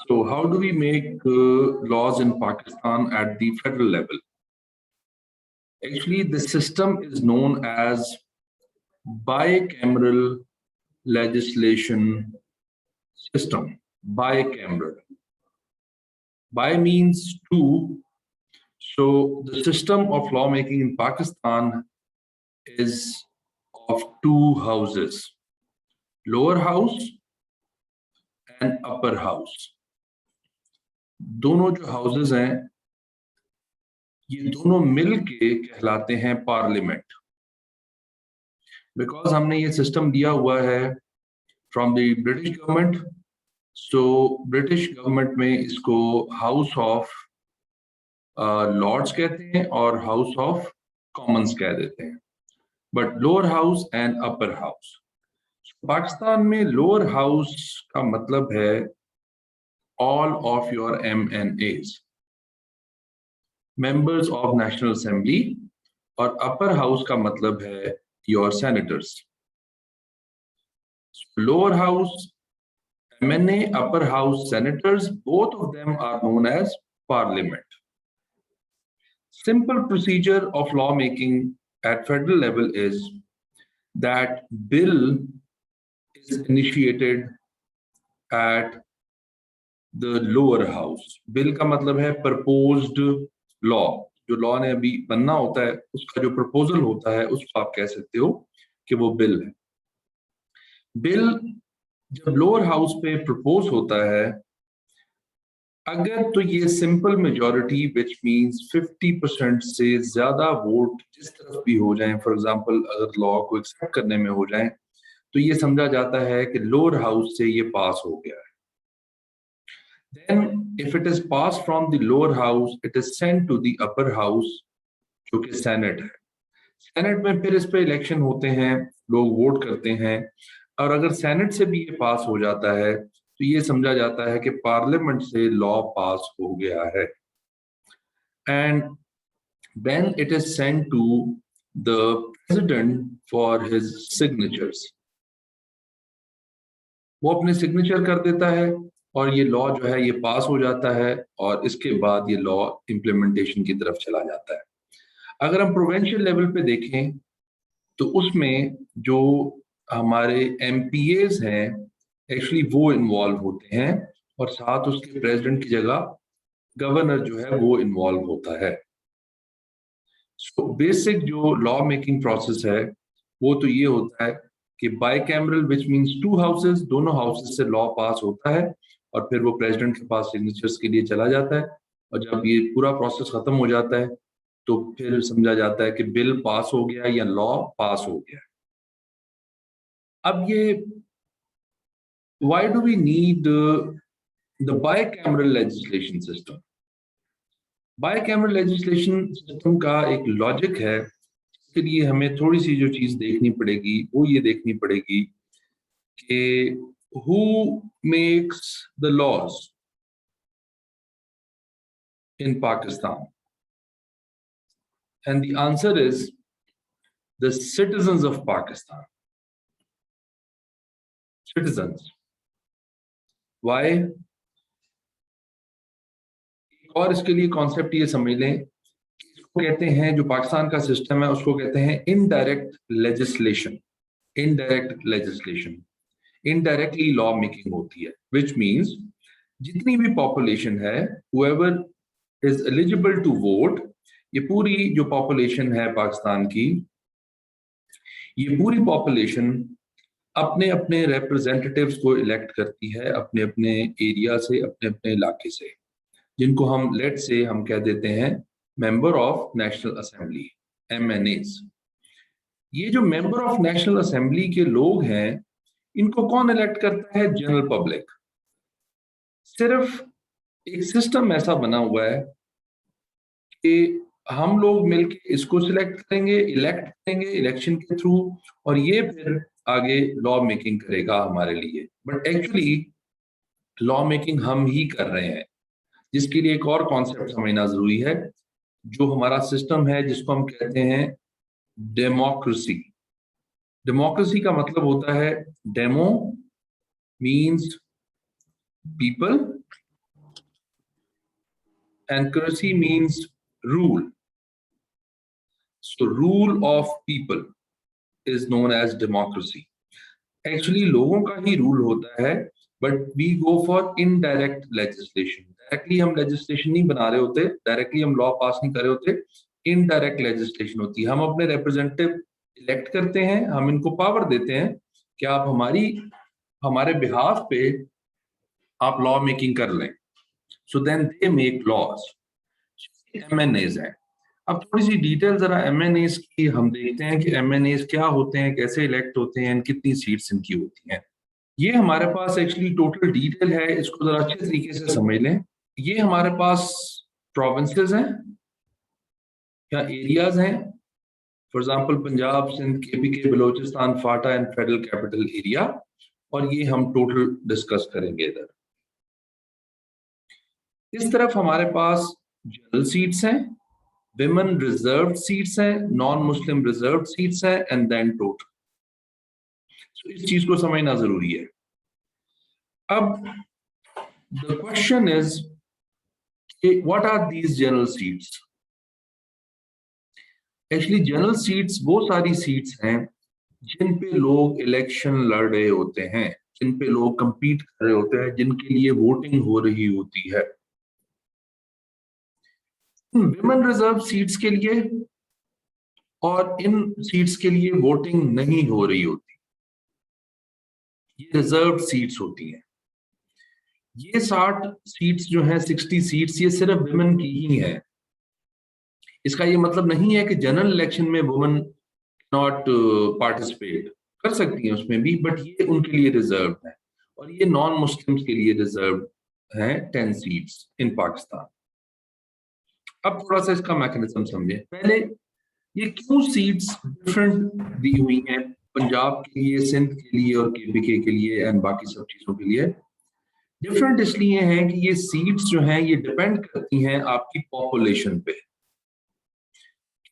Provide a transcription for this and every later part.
So how do we make laws in Pakistan at the federal level? Actually, the system is known as bicameral legislation system. Bicameral. Bi means two. So the system of lawmaking in Pakistan is of two houses, lower house and upper house. दोनों जो houses हैं ये दोनों मिल के कहलाते हैं parliament. Because हमने ये सिस्टम दिया हुआ है from the British government, so British government में इसको हाउस ऑफ लॉर्ड्स कहते हैं और हाउस ऑफ कॉमन्स कह देते हैं, but lower house and upper house. Pakistan में लोअर हाउस का मतलब है all of your MNAs, members of national assembly, और अपर हाउस का मतलब है your senators. Lower house MNA, upper house senators, both of them are known as parliament. Simple procedure of lawmaking at federal level is that bill is initiated at the lower house. Bill का मतलब है proposed law. जो law ने अभी बनना होता है उसका जो proposal होता है उसको आप कह सकते हो कि वो bill है. बिल जब लोअर हाउस पे प्रपोज होता है, अगर तो ये सिंपल मेजॉरिटी विच मींस 50% से ज्यादा वोट जिस तरफ भी हो जाएं, फॉर एग्जांपल अगर लॉ को एक्सेप्ट करने में हो जाएं, तो ये समझा जाता है कि लोअर हाउस से ये पास हो गया है. Then if it is pass from the lower house, it is sent to the upper house जो कि सेनेट है. सेनेट में फिर इस पे इलेक्शन होते हैं, लोग वोट करते हैं, और अगर सेनेट से भी ये पास हो जाता है तो ये समझा जाता है कि पार्लियामेंट से लॉ पास हो गया है. And then it is sent to the president for his signatures. वो अपने सिग्नेचर कर देता है और ये लॉ जो है ये पास हो जाता है, और इसके बाद ये लॉ इम्प्लीमेंटेशन की तरफ चला जाता है. अगर हम प्रोविंशियल लेवल पे देखें तो उसमें जो हमारे MPAs हैं एक्चुअली वो इन्वॉल्व होते हैं, और साथ उसके प्रेसिडेंट की जगह गवर्नर जो है वो इन्वॉल्व होता है. सो बेसिक जो लॉ मेकिंग प्रोसेस है वो तो ये होता है कि bicameral which means to houses, दोनों हाउसेस से लॉ पास होता है और फिर वो प्रेसिडेंट के पास सिग्नेचर्स के लिए चला जाता है, और जब ये पूरा प्रोसेस खत्म हो जाता है तो फिर समझा जाता है कि बिल पास हो गया या लॉ पास हो गया. अब ये why do we need the bicameral legislation system? Bicameral legislation system का एक लॉजिक है. इसके लिए हमें थोड़ी सी जो चीज देखनी पड़ेगी वो ये देखनी पड़ेगी कि who makes the laws in Pakistan? And the answer is the citizens of Pakistan. Citizens. Why? और इसके लिए कॉन्सेप्ट ये समझ लें, इसको कहते हैं, जो पाकिस्तान का सिस्टम है उसको कहते हैं indirect legislation. Indirect legislation, indirectly law making होती है, विच मींस जितनी भी पॉपुलेशन है, whoever is eligible to vote, ये पूरी जो पॉपुलेशन है पाकिस्तान की, ये पूरी पॉपुलेशन अपने अपने रिप्रेजेंटेटिव्स को इलेक्ट करती है अपने अपने एरिया से, अपने अपने इलाके से, जिनको हम लेट से हम कह देते हैं member of national assembly, MNAs. ये जो मेंबर ऑफ नेशनल असेंबली के लोग हैं इनको कौन इलेक्ट करता है? General public. सिर्फ एक सिस्टम ऐसा बना हुआ है कि हम लोग मिलकर इसको सिलेक्ट करेंगे, इलेक्ट करेंगे इलेक्शन के थ्रू, और ये फिर आगे लॉ मेकिंग करेगा हमारे लिए. बट एक्चुअली लॉ मेकिंग हम ही कर रहे हैं, जिसके लिए एक और कॉन्सेप्ट समझना जरूरी है. जो हमारा सिस्टम है जिसको हम कहते हैं डेमोक्रेसी. डेमोक्रेसी का मतलब होता है डेमो मींस पीपल एंक्रेसी means rule. So rule of people is known as democracy. Actually लोगों का ही रूल होता है, but we go for indirect legislation. Directly हम legislation नहीं बना रहे होते, directly हम law pass नहीं कर रहे होते, indirect legislation होती है. हम अपने representative elect करते हैं, हम इनको power देते हैं कि आप हमारे behalf पे आप law making कर लें. So then they make laws. MNAs हैं. अब थोड़ी सी डिटेल जरा MNAs की हम देखते हैं कि MNAs क्या होते हैं, कैसे इलेक्ट होते हैं, कितनी सीट्स इनकी होती हैं. ये हमारे पास एक्चुअली टोटल डिटेल है, इसको जरा अच्छे तरीके से समझ लें. ये हमारे पास प्रोविंसेस हैं या एरियाज हैं. For example Punjab, Sindh, KPK, Balochistan, FATA and federal capital area. और ये हम टोटल डिस्कस करेंगे इधर. इस तरफ हमारे पास जनरल सीट्स हैं, विमेन रिजर्व्ड सीट्स हैं, नॉन मुस्लिम रिजर्व्ड सीट्स हैं, एंड देन टोटल. इस चीज को समझना जरूरी है. अब the question is what are these general seats. Actually general seats वो सारी सीट्स हैं जिन पे लोग इलेक्शन लड़ रहे होते हैं, जिन पे लोग compete कर रहे होते हैं, जिनके लिए वोटिंग हो रही होती है. विमेन रिजर्व सीट्स के लिए और इन सीट्स के लिए वोटिंग नहीं हो रही होती, ये रिजर्व सीट्स होती हैं. ये 60 सीट्स जो हैं, 60 सीट्स, ये सिर्फ विमेन की ही है. इसका ये मतलब नहीं है कि जनरल इलेक्शन में वुमेन नॉट पार्टिसिपेट कर सकती हैं उसमें भी, बट ये उनके लिए रिजर्व है. और ये नॉन मुस्लिम्स के लिए रिजर्व है 10 सीट्स इन पाकिस्तान. अब थोड़ा सा इसका मैकेनिज्म समझें. पहले ये क्यों सीट्स डिफरेंट दी हुई हैं पंजाब के लिए, सिंध के लिए और KPK के लिए एंड बाकी सब चीजों के लिए. डिफरेंट इसलिए है कि ये सीट्स जो हैं ये डिपेंड करती हैं आपकी पॉपुलेशन पे.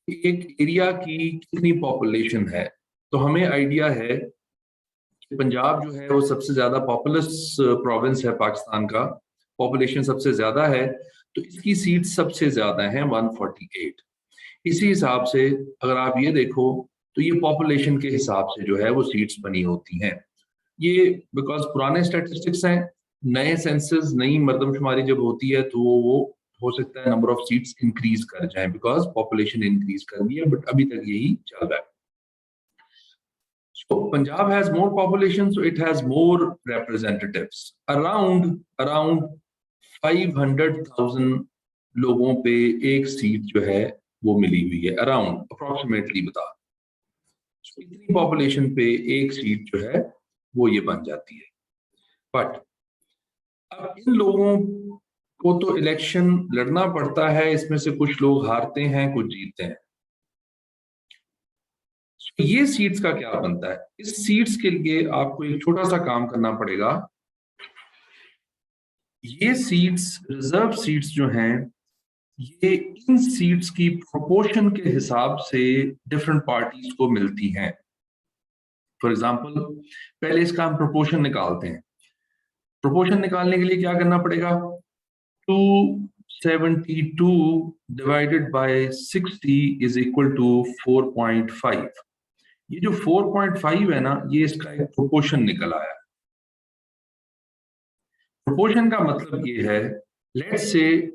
एक एरिया की कितनी पॉपुलेशन है, तो हमें आइडिया है कि पंजाब जो है वो सबसे ज्यादा पॉपुलस प्रोविंस है पाकिस्तान का, पॉपुलेशन सबसे ज्यादा है, तो इसकी सीट सबसे ज्यादा है 148. इसी हिसाब से अगर आप ये देखो तो ये पॉपुलेशन के हिसाब से जो है वो सीट्स बनी होती हैं. ये बिकॉज पुराने स्टैटिस्टिक्स हैं, नए सेंसस, नई मर्दमशुमारी जब होती है तो वो हो सकता है नंबर ऑफ सीट्स इंक्रीज कर जाए बिकॉज पॉपुलेशन इंक्रीज कर रही है, बट अभी तक यही चल रहा है. So Punjab has more population, so it has more representatives. Around 500,000 लोगों पे एक सीट जो है वो मिली हुई है, अराउंड अप्रोक्सीमेटली बता. So इतनी पॉपुलेशन पे एक सीट जो है वो ये बन जाती है. बट अब इन लोगों को तो इलेक्शन लड़ना पड़ता है, इसमें से कुछ लोग हारते हैं, कुछ जीतते हैं. ये सीट्स का क्या बनता है? इस सीट्स के लिए आपको एक छोटा सा काम करना पड़ेगा. ये सीट्स, रिजर्व सीट्स जो हैं, ये इन सीट्स की प्रोपोर्शन के हिसाब से डिफरेंट पार्टीज को मिलती हैं. फॉर एग्जांपल पहले इसका हम प्रोपोर्शन निकालते हैं. प्रोपोर्शन निकालने के लिए क्या करना पड़ेगा? 272 divided by 60 is equal to 4.5. ये जो 4.5 है ना, ये इसका एक प्रोपोर्शन निकल आया. प्रोपोर्शन का मतलब ये है, लेट्स से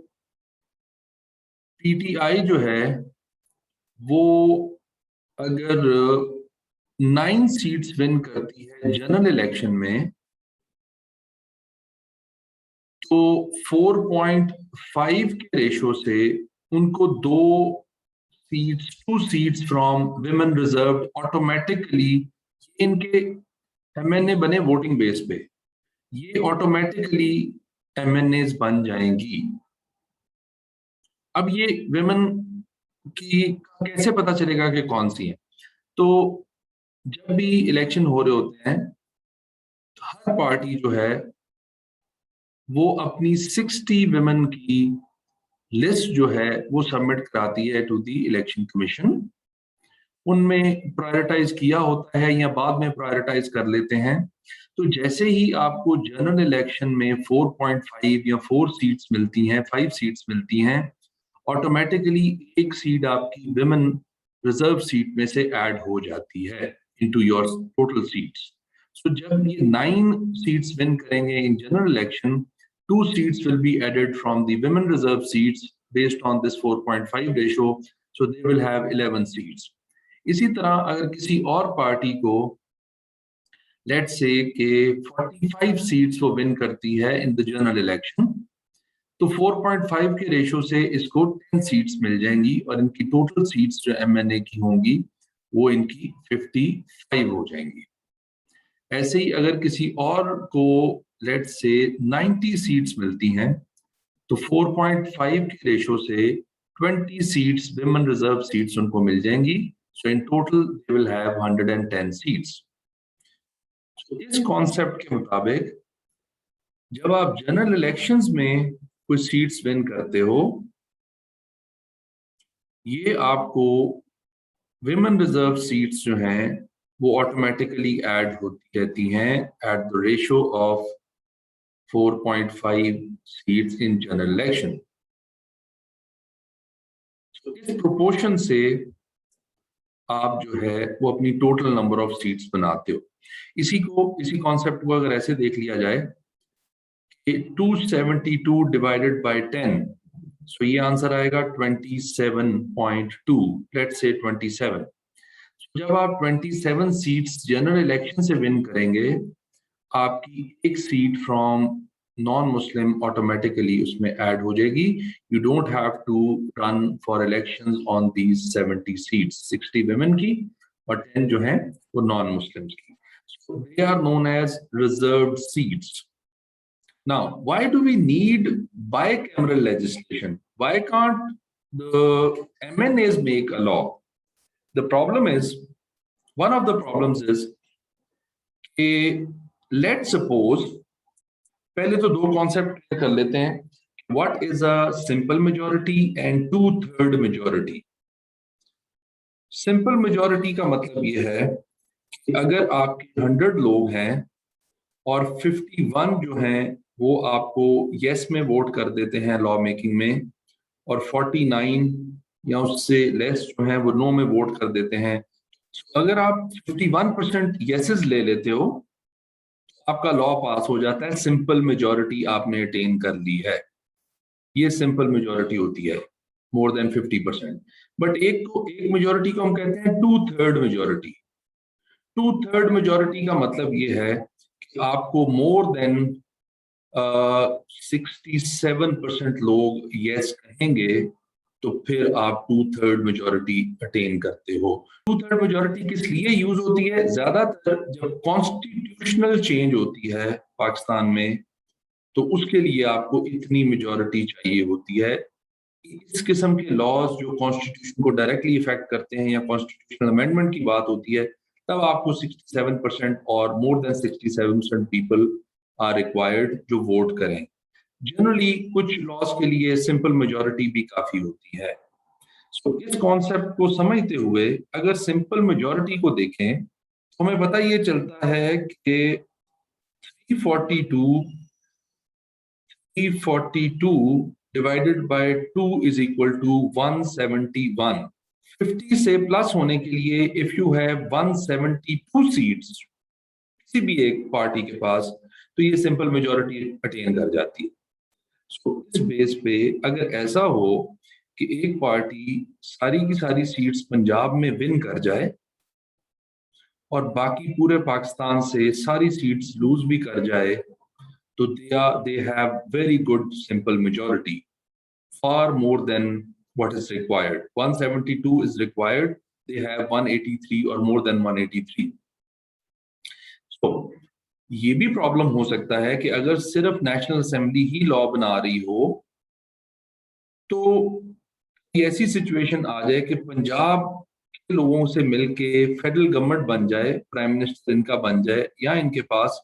PTI जो है वो अगर 9 सीट्स विन करती है जनरल इलेक्शन में, तो 4.5 के रेशो से उनको 2 seats from women reserve automatically इनके MNA बने वोटिंग बेस पे, ये ऑटोमेटिकली MNAs बन जाएंगी. अब ये विमेन की कैसे पता चलेगा कि कौन सी है? तो जब भी इलेक्शन हो रहे होते हैं तो हर पार्टी जो है वो अपनी 60 विमेन की लिस्ट जो है वो सबमिट कराती है टू द इलेक्शन कमीशन. उनमें प्रायोरिटाइज किया होता है या बाद में प्रायोरिटाइज कर लेते हैं। तो जैसे ही आपको जनरल इलेक्शन में 4.5 या 4 सीट्स मिलती हैं, 5 सीट्स मिलती हैं, ऑटोमेटिकली एक सीट आपकी विमेन रिजर्व सीट में से ऐड हो जाती है into your total seats. So जब ये 9 सीट्स विन करेंगे in general election, 2 seats will be added from the women reserve seats based on this 4.5 ratio, so they will have 11 seats. इसी तरह अगर किसी और पार्टी को लेट्स से कि 45 सीट्स वो विन करती है इन द जनरल इलेक्शन, तो 4.5 के रेशो से इसको 10 सीट्स मिल जाएंगी और इनकी टोटल सीट्स जो एमएनए की होंगी वो इनकी 55 हो जाएंगी। ऐसे ही अगर किसी और को लेट्स से 90 सीट्स मिलती हैं, तो 4.5 के रेशो से 20 सीट्स विमेन रिजर्व सीट्स उनको मिल जाएंगी। So in total they will have 110 seats. तो इस कॉन्सेप्ट के मुताबिक जब आप जनरल इलेक्शंस में कुछ सीट्स विन करते हो, ये आपको विमेन रिजर्व सीट्स जो हैं वो ऑटोमेटिकली ऐड होती रहती हैं at the ratio of 4.5 seats in general election. तो इस प्रोपोर्शन से आप जो है वो अपनी टोटल नंबर ऑफ सीट्स बनाते हो। इसी कॉन्सेप्ट को अगर ऐसे देख लिया जाए कि 272 डिवाइडेड बाय 10, सो ये आंसर आएगा 27.2, लेट्स से 27। जब आप 27 सीट्स जनरल इलेक्शन से विन करेंगे, आपकी एक seat from non Muslim automatically उसमें ऐड हो जाएगी। You don't have to run for elections on these 70 seats, 60 women की और 10 जो हैं वो नॉन मुस्लिम्स की। So they are known as reserved seats. Now, why do we need bicameral legislation? Why can't the MNAs make a law? The problem is, one of the problems is, let's suppose, पहले तो दो concept कर लेते हैं, what is a simple majority and 2/3 majority. Simple majority का मतलब ये है कि अगर आपके 100 लोग हैं और 51 जो हैं वो आपको यस में वोट कर देते हैं लॉ मेकिंग में, और 49 या उससे लेस जो हैं वो नो में वोट कर देते हैं, अगर आप 51% येसेस ले लेते हो, आपका लॉ पास हो जाता है, सिंपल मेजॉरिटी आपने अटेन कर ली है। ये सिंपल मेजॉरिटी होती है, मोर देन 50%। बट एक मेजॉरिटी को हम कहते हैं 2/3 मेजॉरिटी। 2/3 मेजॉरिटी का मतलब ये है कि आपको मोर देन 67% लोग यस कहेंगे तो फिर आप 2/3 मेजॉरिटी अटेन करते हो। 2/3 मेजॉरिटी किस लिए यूज होती है? ज्यादातर जब कॉन्स्टिट्यूशनल चेंज होती है पाकिस्तान में, तो उसके लिए आपको इतनी मेजॉरिटी चाहिए होती है। इस किस्म के लॉज जो कॉन्स्टिट्यूशन को डायरेक्टली इफेक्ट करते हैं या कॉन्स्टिट्यूशनल अमेंडमेंट की बात होती है, तब आपको 67% और more than 67% people are required जो वोट करें। जनरली कुछ लॉज के लिए सिंपल मेजॉरिटी भी काफी होती है। सो इस कॉन्सेप्ट को समझते हुए अगर सिंपल मेजॉरिटी को देखें तो हमें पता ये चलता है कि 342 divided by 2 is equal to 171। 50 से प्लस होने के लिए इफ यू हैव 172 सीट्स किसी भी एक पार्टी के पास, तो ये सिंपल मेजॉरिटी अटेन कर जाती है। सो इस बेस पे अगर ऐसा हो कि एक पार्टी सारी की सारी सीट्स पंजाब में विन कर जाए और बाकी पूरे पाकिस्तान से सारी सीट्स लूज भी कर जाए, तो they have very good simple majority, far more than what is required. 172 is required, they have 183 or more than 183. So ये भी प्रॉब्लम हो सकता है कि अगर सिर्फ नेशनल असेंबली ही लॉ बना रही हो, तो ऐसी सिचुएशन आ जाए कि पंजाब के लोगों से मिलके फेडरल गवर्नमेंट बन जाए, प्राइम मिनिस्टर इनका बन जाए, या इनके पास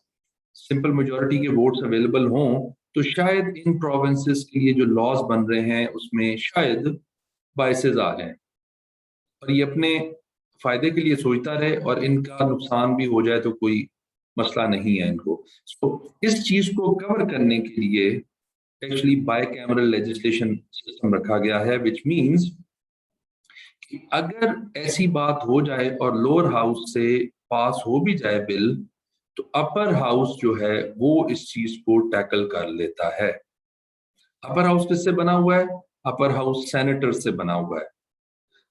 सिंपल मेजॉरिटी के वोट्स अवेलेबल हों, तो शायद इन प्रोविंसेस के लिए जो लॉज बन रहे हैं उसमें शायद बायसेस आ जाएं और ये अपने फायदे के लिए सोचता रहे और इनका नुकसान भी हो जाए तो कोई मसला नहीं है इनको। इस चीज को कवर करने के लिए एक्चुअली बायकैमरल लेजिस्लेशन सिस्टम रखा गया है, विच मींस कि अगर ऐसी बात हो जाए और लोअर हाउस से पास हो भी जाए बिल, तो अपर हाउस जो है वो इस चीज को टैकल कर लेता है। अपर हाउस किससे बना हुआ है? अपर हाउस सेनेटर्स से बना हुआ है।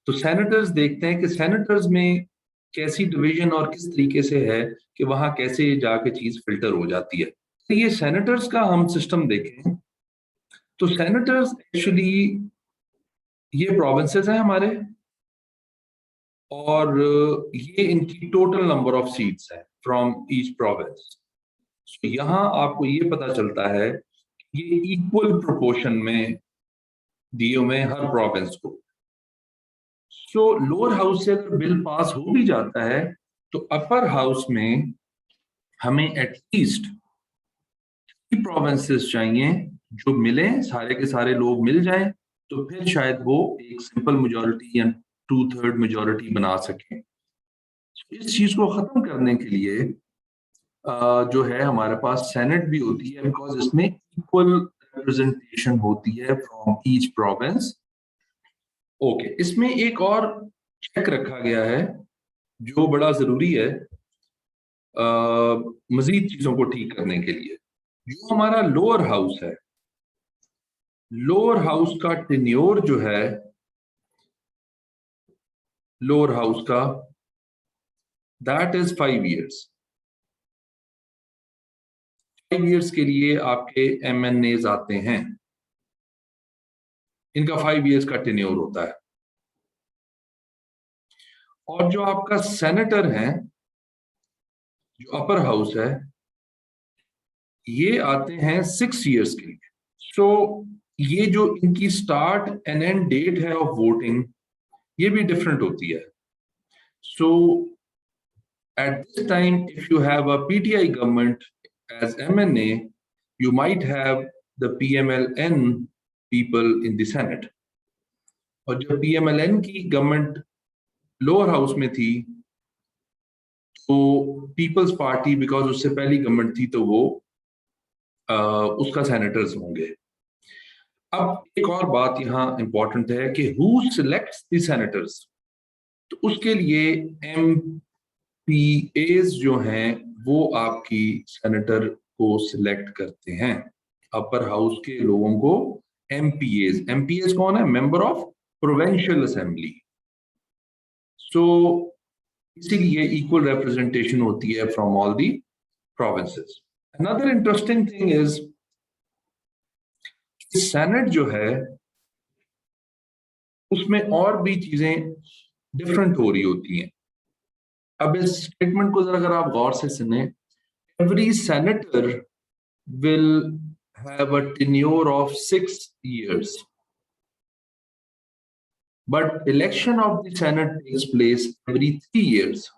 तो सेनेटर्स देखते हैं कि सेनेटर्स में कैसी डिवीजन और किस तरीके से है कि वहां कैसे जाके चीज फिल्टर हो जाती है। तो ये सेनेटर्स का हम सिस्टम देखें तो सेनेटर्स एक्चुअली ये प्रोविंसेस हैं हमारे, और ये इनकी टोटल नंबर ऑफ सीट्स है फ्रॉम ईच प्रोविंस। यहां आपको ये पता चलता है ये इक्वल प्रोपोर्शन में दिए हुए हर प्रोविंस को। सो लोअर हाउस से अगर बिल पास हो भी जाता है तो अपर हाउस में हमें एटलीस्ट प्रोविंसेस चाहिए जो मिले, सारे के सारे लोग मिल जाएं, तो फिर शायद वो एक सिंपल मेजॉरिटी या 2/3 मेजॉरिटी बना सकें। इस चीज को खत्म करने के लिए जो है हमारे पास सेनेट भी होती है, बिकॉज इसमें इक्वल रिप्रेजेंटेशन होती है फ्रॉम ईच प्रोविंस। ओके, इसमें एक और चेक रखा गया है जो बड़ा जरूरी है मजीद चीजों को ठीक करने के लिए। जो हमारा लोअर हाउस है, लोअर हाउस का टेन्योर जो है लोअर हाउस का, दैट इज 5 years। 5 years के लिए आपके MNAs आते हैं, इनका 5 years का टेन्योर होता है। और जो आपका सेनेटर है, जो अपर हाउस है, ये आते हैं 6 years के लिए। सो ये जो इनकी स्टार्ट एंड एंड डेट है ऑफ वोटिंग, ये भी डिफरेंट होती है। सो at this time, if you have a PTI government as MNA, you might have the PMLN people in the Senate। और जब PMLN की गवर्नमेंट लोअर हाउस में थी तो पीपल्स पार्टी, बिकॉज उससे पहली गवर्नमेंट थी, तो वो उसका सेनेटर्स होंगे। अब एक और बात यहाँ इंपॉर्टेंट है कि हु सिलेक्ट्स द सेनेटर्स। तो उसके लिए MPAs जो हैं वो आपकी सेनेटर को सिलेक्ट करते हैं। अपर हाउस के लोगों को MPAs कौन है? Member of provincial assembly. So इसीलिए इक्वल रिप्रेजेंटेशन होती है from all the provinces. Another interesting thing is senate जो है उसमें और भी चीजें डिफरेंट हो रही होती हैं। अब इस स्टेटमेंट को जरा अगर आप गौर से सुने, every senator will have a tenure of 6 years, but election of the Senate takes place every 3 years।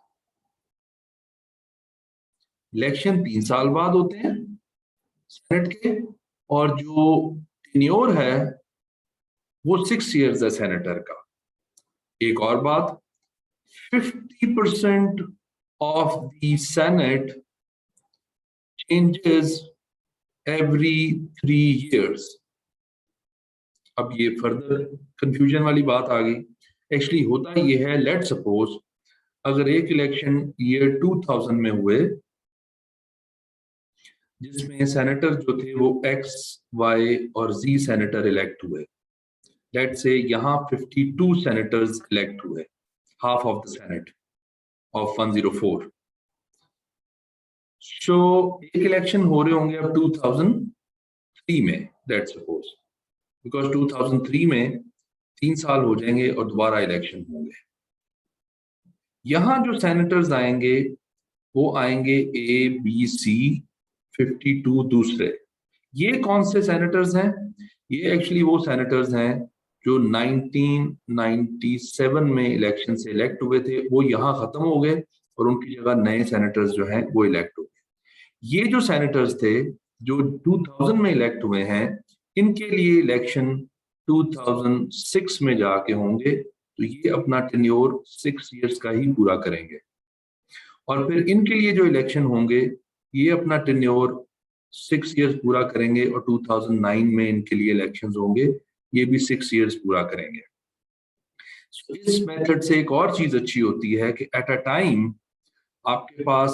Election 3 साल बाद होते हैं सेनेट के, और जो टेन्योर है वो 6 years है सेनेटर का। एक और बात, 50% of the Senate changes every 3 years। अब ये फर्दर कंफ्यूजन वाली बात आ गई। एक्चुअली होता ये है, लेट सपोज अगर एक इलेक्शन ईयर 2000 में हुए जिसमें सेनेटर जो थे वो X, Y और Z सेनेटर इलेक्ट हुए, लेट से यहाँ 52 सेनेटर्स इलेक्ट हुए, half of the senate of 104। सो एक इलेक्शन हो रहे होंगे अब 2003 में, लेट सपोज, बिकॉज 2003 में 3 साल हो जाएंगे और दोबारा इलेक्शन होंगे। यहां जो सेनेटर्स आएंगे वो आएंगे ABC 52 दूसरे। ये कौन से सेनेटर्स हैं? ये एक्चुअली वो सेनेटर्स हैं जो 1997 में इलेक्शन से इलेक्ट हुए थे, वो यहाँ खत्म हो गए और उनकी जगह नए सेनेटर्स जो हैं वो इलेक्ट हो गए। ये जो सेनेटर्स थे जो 2000 में इलेक्ट हुए हैं, इनके लिए इलेक्शन 2006 में जाके होंगे, तो ये अपना टेन्योर 6 इयर्स का ही पूरा करेंगे। और फिर इनके लिए जो इलेक्शन होंगे ये अपना टेन्योर 6 इयर्स पूरा करेंगे और 2009 में इनके लिए इलेक्शंस होंगे, ये भी 6 इयर्स पूरा करेंगे। So, इस मेथड से एक और चीज अच्छी होती है कि एट अ टाइम आपके पास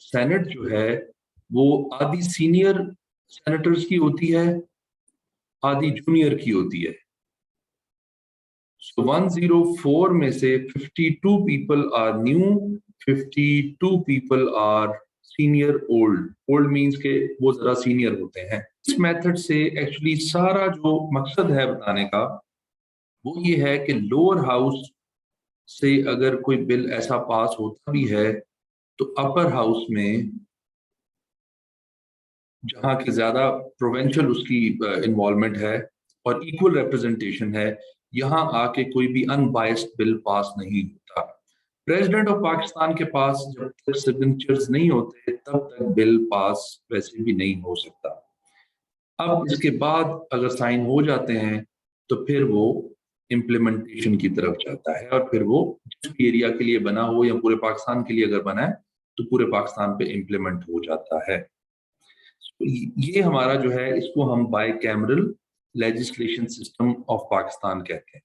सेनेट जो है वो आधी सीनियर सेनेटर्स की होती है, आधी जूनियर की होती है। So 104 में से 52 people are new, 52 people are senior old. Old means के वो जरा सीनियर होते हैं। इस मेथड से एक्चुअली सारा जो मकसद है बताने का वो ये है कि लोअर हाउस से अगर कोई बिल ऐसा पास होता भी है तो अपर हाउस में जहाँ की ज्यादा प्रोविंशियल उसकी इन्वॉल्वमेंट है और इक्वल रिप्रेजेंटेशन है, यहाँ आके कोई भी अनबायस्ड बिल पास नहीं होता। प्रेसिडेंट ऑफ पाकिस्तान के पास जब तक सिग्नेचर्स नहीं होते तब तक बिल पास वैसे भी नहीं हो सकता। अब इसके बाद अगर साइन हो जाते हैं तो फिर वो इम्प्लीमेंटेशन की तरफ जाता है और फिर वो जिस भी एरिया के लिए बना हो या पूरे पाकिस्तान के लिए अगर बना है तो पूरे पाकिस्तान पे इम्प्लीमेंट हो जाता है। ये हमारा जो है इसको हम by cameral legislation system of Pakistan कहते हैं।